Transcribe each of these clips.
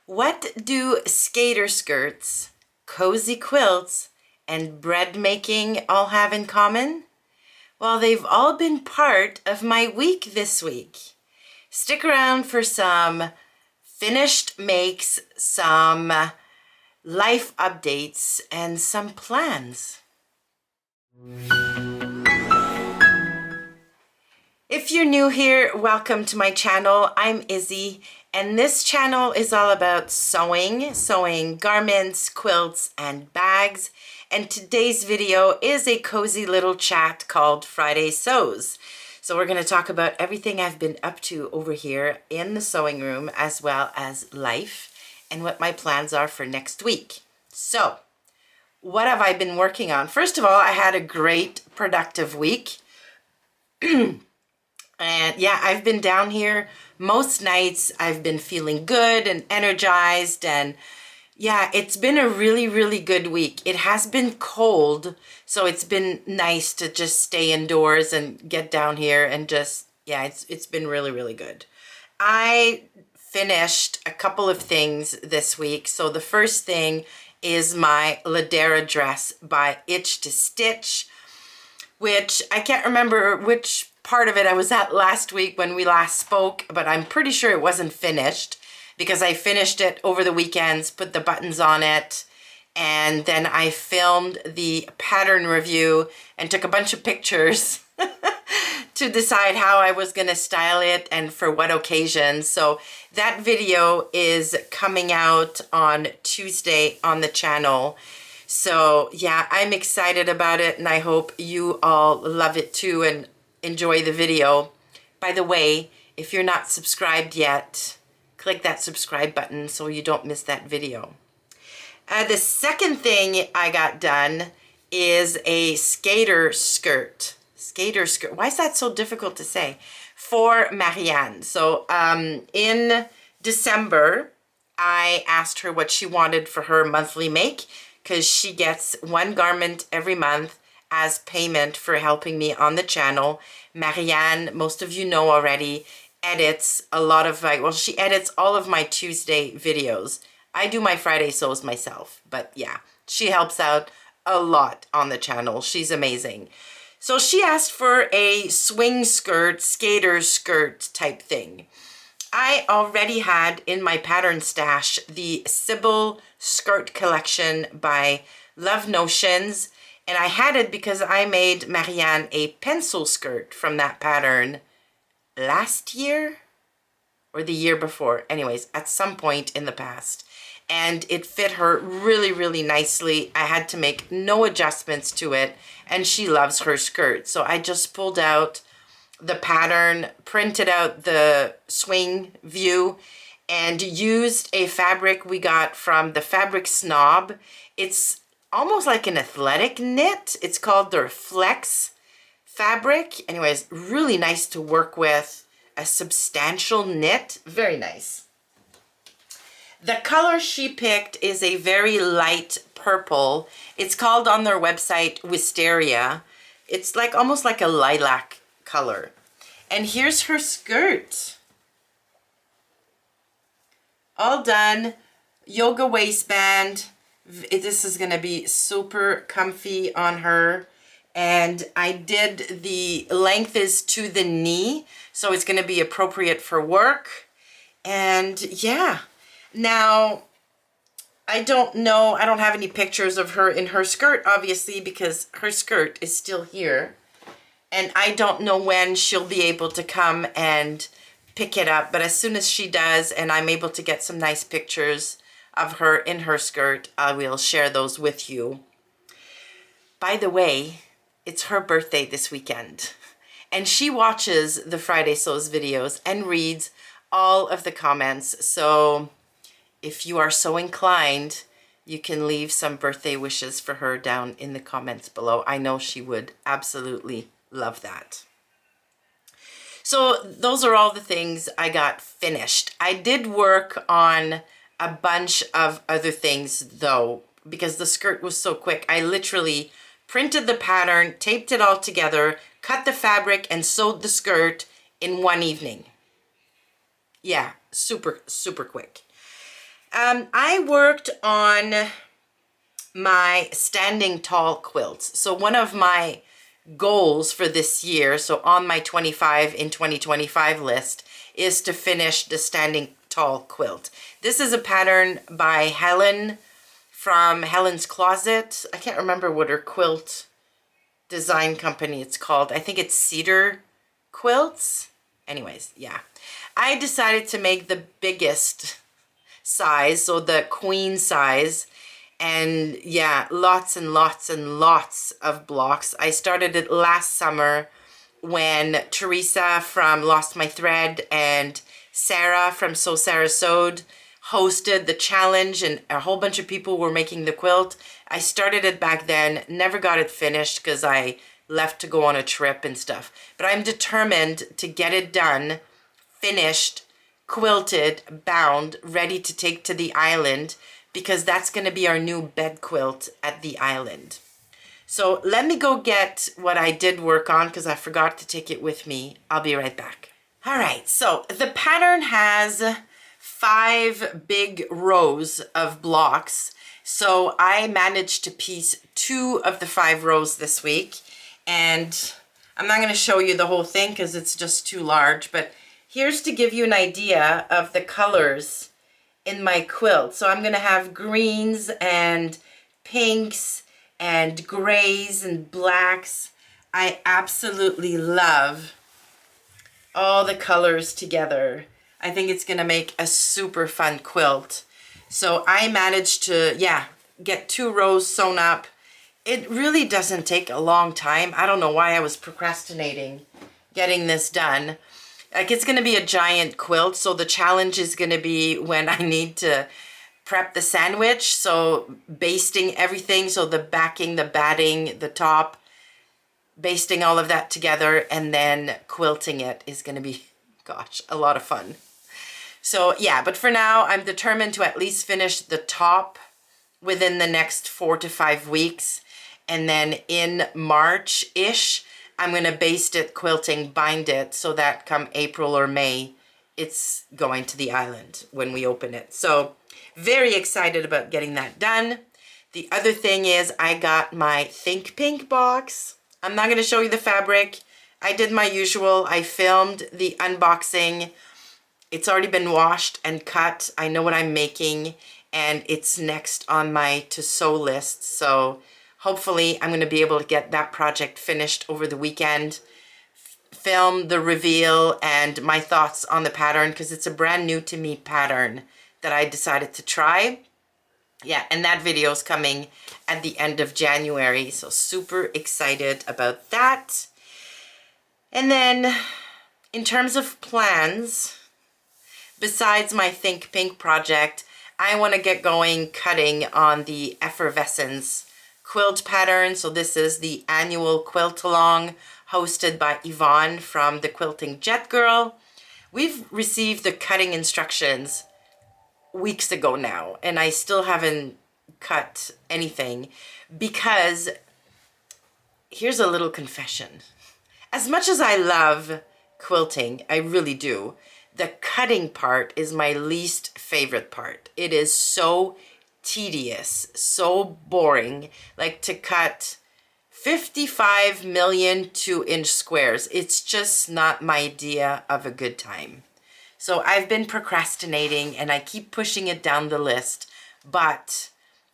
What do skater skirts, cozy quilts, and bread making all have in common? Well, they've all been part of my week this week. Stick around for some finished makes, some life updates, and some plans. If you're new here, welcome to my channel. I'm Izzy, and this channel is all about sewing garments, quilts, and bags. And today's video is a cozy little chat called Friday Sews. So we're going to talk about everything I've been up to over here in the sewing room, as well as life, and what my plans are for next week. So, what have I been working on? First of all, I had a great productive week. And yeah, I've been down here most nights. I've been feeling good and energized, and yeah, it's been a really good week. It has been cold, so it's been nice to just stay indoors and get down here and just, yeah, it's been really good. I finished a couple of things this week. So the first thing is my Ladera dress by Itch to Stitch, which I can't remember which part of it I was at last week when we last spoke, but I'm pretty sure it wasn't finished because I finished it over the weekends, put the buttons on it, and then I filmed the pattern review and took a bunch of pictures to decide how I was going to style it and for what occasion. So that video is coming out on Tuesday on the channel. So yeah, I'm excited about it, and I hope you all love it too and enjoy the video. By the way, if you're not subscribed yet, click that subscribe button so you don't miss that video. The second thing I got done is a skater skirt. Skater skirt. Why is that so difficult to say? For Marianne. So in December, I asked her what she wanted for her monthly make, because she gets one garment every month as payment for helping me on the channel. Marianne, most of you know already, edits a lot of she edits all of my Tuesday videos. I do my Friday sews myself, but yeah, she helps out a lot on the channel. She's amazing. So she asked for a swing skirt, skater skirt type thing. I already had in my pattern stash the Sybil skirt collection by Love Notions, and I had it because I made Marianne a pencil skirt from that pattern last year or the year before. Anyways, at some point in the past. And it fit her really nicely. I had to make no adjustments to it, and she loves her skirt. So I just pulled out the pattern, printed out the swing view, and used a fabric we got from the Fabric Snob. It's almost like an athletic knit. It's called their Flex fabric. Anyways, really nice to work with. A substantial knit. Very nice. The color she picked is a very light purple. It's called on their website Wisteria. It's like almost like a lilac color. And here's her skirt. All done. Yoga waistband. This is going to be super comfy on her. And I did, the length is to the knee, so it's going to be appropriate for work. And yeah. Now, I don't know, I don't have any pictures of her in her skirt, obviously, because her skirt is still here. And I don't know when she'll be able to come and pick it up. But as soon as she does, and I'm able to get some nice pictures of her in her skirt, I will share those with you. By the way, it's her birthday this weekend. And she watches the Friday Sews videos and reads all of the comments. So if you are so inclined, you can leave some birthday wishes for her down in the comments below. I know she would absolutely love that. So those are all the things I got finished. I did work on a bunch of other things though, because the skirt was so quick. I literally printed the pattern, taped it all together, cut the fabric, and sewed the skirt in one evening. Yeah, super quick. I worked on my standing tall quilts. So one of my goals for this year, so on my 25 in 2025 list, is to finish the standing tall quilt. This is a pattern by Helen from Helen's Closet. I can't remember what her quilt design company it's called. I think it's Cedar Quilts. Anyways, yeah. I decided to make the biggest size, so the queen size, and yeah, lots and lots and lots of blocks. I started it last summer when Teresa from Lost My Thread and Sarah from So Sarah Sewed hosted the challenge, and a whole bunch of people were making the quilt. I started it back then, never got it finished because I left to go on a trip and stuff. But I'm determined to get it done, finished, quilted, bound, ready to take to the island, because that's going to be our new bed quilt at the island. So let me go get what I did work on because I forgot to take it with me. I'll be right back. All right, so the pattern has 5 big rows of blocks. So I managed to piece 2 of the 5 rows this week. And I'm not going to show you the whole thing because it's just too large. But here's to give you an idea of the colors in my quilt. So I'm going to have greens and pinks and grays and blacks. I absolutely love all the colors together. I think it's going to make a super fun quilt. So I managed to, yeah, get 2 rows sewn up. It really doesn't take a long time. I don't know why I was procrastinating getting this done. Like, it's going to be a giant quilt, so the challenge is going to be when I need to prep the sandwich. So basting everything, so the backing, the batting, the top, basting all of that together, and then quilting it is going to be, gosh, a lot of fun. So yeah, but for now, I'm determined to at least finish the top within the next 4 to 5 weeks. And then in March-ish, I'm going to baste it, quilting, bind it, so that come April or May, it's going to the island when we open it. So very excited about getting that done. The other thing is I got my Think Pink box. I'm not going to show you the fabric. I did my usual. I filmed the unboxing. It's already been washed and cut. I know what I'm making, and it's next on my to sew list. So hopefully I'm going to be able to get that project finished over the weekend, film the reveal and my thoughts on the pattern, because it's a brand new to me pattern that I decided to try. Yeah, and that video is coming at the end of January, so super excited about that. And then in terms of plans, besides my Think Pink project, I want to get going cutting on the Effervescence quilt pattern. So this is the annual quilt-along hosted by Yvonne from the Quilting Jet Girl. We've received the cutting instructions weeks ago now, and I still haven't cut anything because here's a little confession. As much as I love quilting, I really do, the cutting part is my least favorite part. It is so tedious, so boring, like to cut 55 million 2-inch squares. It's just not my idea of a good time. So I've been procrastinating and I keep pushing it down the list, but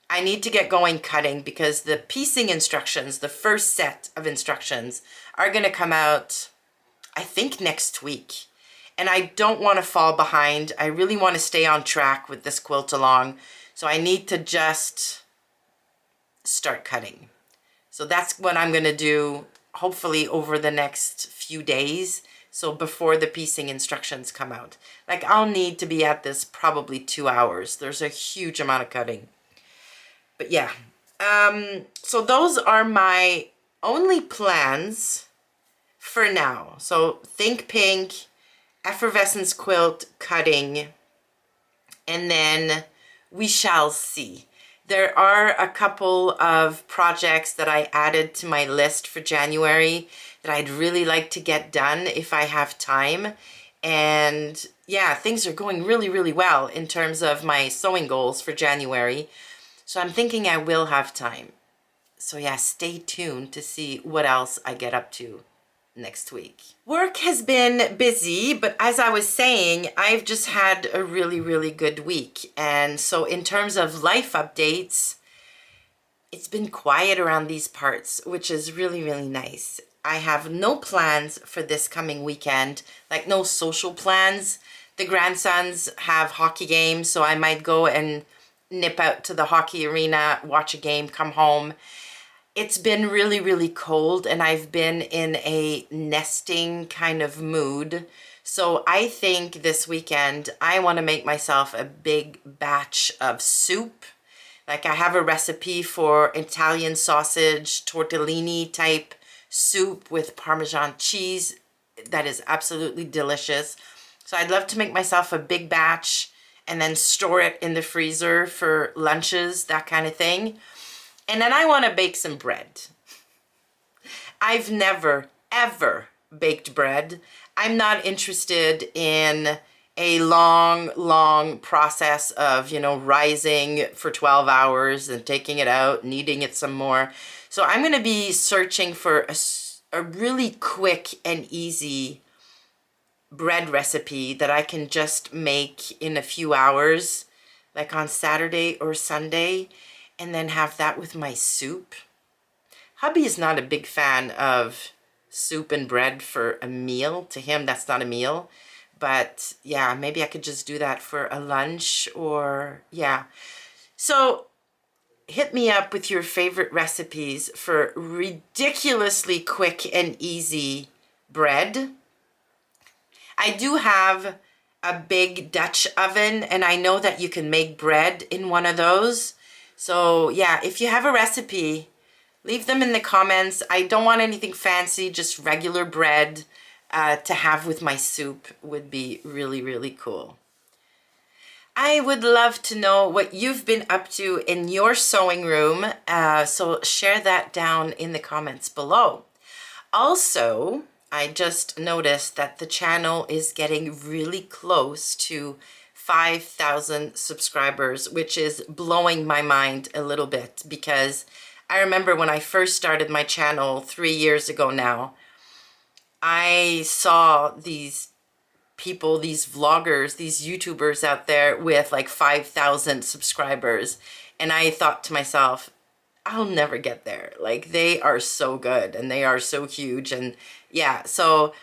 I need to get going cutting because the piecing instructions, the first set of instructions, are going to come out, I think, next week. And I don't want to fall behind. I really want to stay on track with this quilt-along. So I need to just start cutting. So that's what I'm going to do, hopefully over the next few days. So before the piecing instructions come out. Like, I'll need to be at this probably 2 hours. There's a huge amount of cutting. But yeah. So those are my only plans for now. So Think Pink, Effervescence quilt cutting, and then we shall see. There are a couple of projects that I added to my list for January that I'd really like to get done if I have time. And yeah, things are going really, really well in terms of my sewing goals for January. So I'm thinking I will have time. So yeah, stay tuned to see what else I get up to next week. Work has been busy, but as I was saying, I've just had a really, really good week. And so in terms of life updates, it's been quiet around these parts, which is really, really nice. I have no plans for this coming weekend, like no social plans. The grandsons have hockey games, so I might go and nip out to the hockey arena, watch a game, come home. It's been really, really cold, and I've been in a nesting kind of mood. So I think this weekend I want to make myself a big batch of soup. Like, I have a recipe for Italian sausage, tortellini type soup with Parmesan cheese that is absolutely delicious. So I'd love to make myself a big batch and then store it in the freezer for lunches, that kind of thing. And then I want to bake some bread. I've never, ever baked bread. I'm not interested in a long process of, rising for 12 hours and taking it out, kneading it some more. So I'm going to be searching for a really quick and easy bread recipe that I can just make in a few hours, like on Saturday or Sunday, and then have that with my soup. Hubby is not a big fan of soup and bread for a meal. To him, that's not a meal. But yeah, maybe I could just do that for a lunch, or yeah. So hit me up with your favorite recipes for ridiculously quick and easy bread. I do have a big Dutch oven, and I know that you can make bread in one of those. So yeah, if you have a recipe, leave them in the comments. I don't want anything fancy, just regular bread to have with my soup would be really, really cool. I would love to know what you've been up to in your sewing room, so share that down in the comments below. Also, I just noticed that the channel is getting really close to 5,000 subscribers, which is blowing my mind a little bit, because I remember when I first started my channel 3 years ago now, I saw these people, these vloggers, these YouTubers out there with like 5,000 subscribers. And I thought to myself, I'll never get there. Like, they are so good and they are so huge. And yeah, so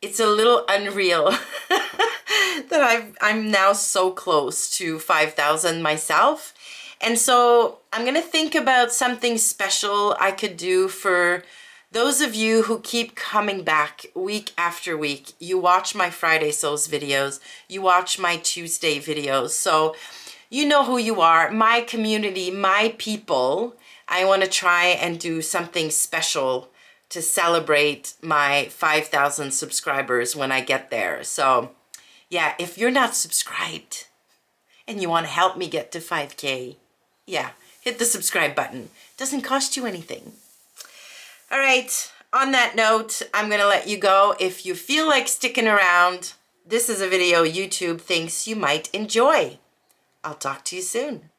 it's a little unreal that I'm now so close to 5,000 myself. And so I'm going to think about something special I could do for those of you who keep coming back week after week. You watch my Friday Sews videos, you watch my Tuesday videos, so you know who you are, my community, my people. I want to try and do something special to celebrate my 5,000 subscribers when I get there. So yeah, if you're not subscribed and you want to help me get to 5K, yeah, hit the subscribe button. Doesn't cost you anything. All right, on that note, I'm going to let you go. If you feel like sticking around, this is a video YouTube thinks you might enjoy. I'll talk to you soon.